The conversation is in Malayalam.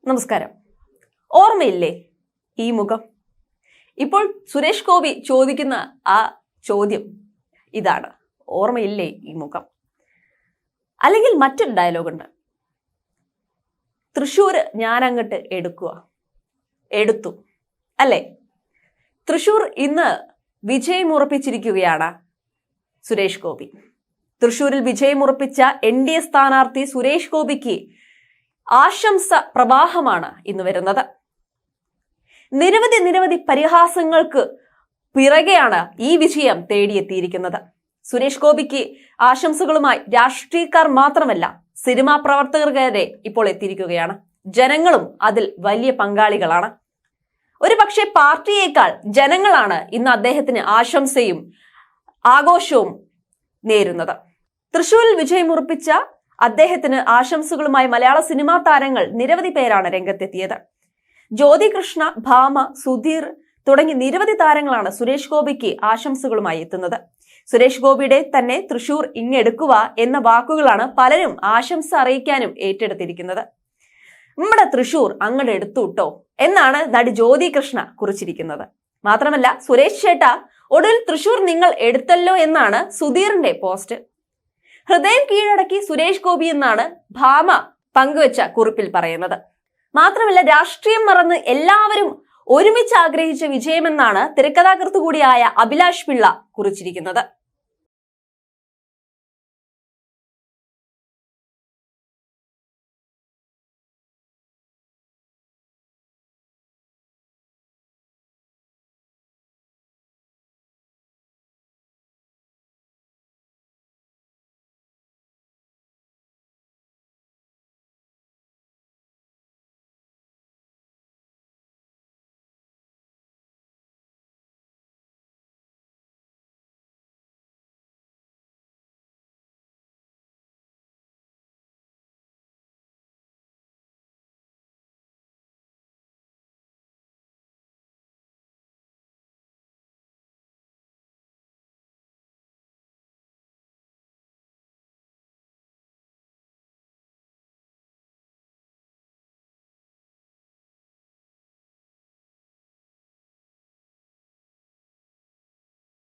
നമസ്കാരം. ഓർമ്മയില്ലേ ഈ മുഖം? ഇപ്പോൾ സുരേഷ് ഗോപി ചോദിക്കുന്ന ആ ചോദ്യം ഇതാണ്, ഓർമ്മയില്ലേ ഈ മുഖം? അല്ലെങ്കിൽ മറ്റൊരു ഡയലോഗുണ്ട്, തൃശ്ശൂര് ഞാൻ അങ്ങോട്ട് എടുത്തു അല്ലേ? തൃശ്ശൂർ ഇന്ന് വിജയമുറപ്പിച്ചിരിക്കുകയാണ് സുരേഷ് ഗോപി. തൃശ്ശൂരിൽ വിജയമുറപ്പിച്ച NDA സ്ഥാനാർത്ഥി സുരേഷ് ഗോപിക്ക് ആശംസ പ്രവാഹമാണ് ഇന്ന് വരുന്നത്. നിരവധി പരിഹാസങ്ങൾക്ക് പിറകെയാണ് ഈ വിജയം തേടിയെത്തിയിരിക്കുന്നത്. സുരേഷ് ഗോപിക്ക് ആശംസകളുമായി രാഷ്ട്രീയക്കാർ മാത്രമല്ല, സിനിമാ പ്രവർത്തകർ വരെ ഇപ്പോൾ എത്തിയിരിക്കുകയാണ്. ജനങ്ങളും അതിൽ വലിയ പങ്കാളികളാണ്. ഒരു പക്ഷേ പാർട്ടിയേക്കാൾ ജനങ്ങളാണ് ഇന്ന് അദ്ദേഹത്തിന് ആശംസയും ആഘോഷവും നേരുന്നത്. തൃശ്ശൂരിൽ വിജയമുറപ്പിച്ച അദ്ദേഹത്തിന് ആശംസകളുമായി മലയാള സിനിമാ താരങ്ങൾ നിരവധി പേരാണ് രംഗത്തെത്തിയത്. ജ്യോതി കൃഷ്ണ, ഭാമ, സുധീർ തുടങ്ങി നിരവധി താരങ്ങളാണ് സുരേഷ് ഗോപിക്ക് ആശംസകളുമായി എത്തുന്നത്. സുരേഷ് ഗോപിയുടെ തന്നെ തൃശ്ശൂർ ഇങ്ങെടുക്കുക എന്ന വാക്കുകളാണ് പലരും ആശംസ അറിയിക്കാനും ഏറ്റെടുത്തിരിക്കുന്നത്. നമ്മുടെ തൃശ്ശൂർ അങ്ങോട്ട് എടുത്തുട്ടോ എന്നാണ് നടി ജ്യോതി കൃഷ്ണ കുറിച്ചിരിക്കുന്നത്. മാത്രമല്ല, സുരേഷ് ചേട്ടാ ഒടുവിൽ തൃശ്ശൂർ നിങ്ങൾ എടുത്തല്ലോ എന്നാണ് സുധീറിന്റെ പോസ്റ്റ്. ഹൃദയം കീഴടക്കി സുരേഷ് ഗോപി എന്നാണ് ഭാമ പങ്കുവച്ച കുറിപ്പിൽ പറയുന്നത്. മാത്രമല്ല, രാഷ്ട്രീയം മറന്ന് എല്ലാവരും ഒരുമിച്ച് ആഗ്രഹിച്ച വിജയമെന്നാണ് തിരക്കഥാകൃത്ത് കൂടിയായ അഭിലാഷ് പിള്ള കുറിച്ചിരിക്കുന്നത്.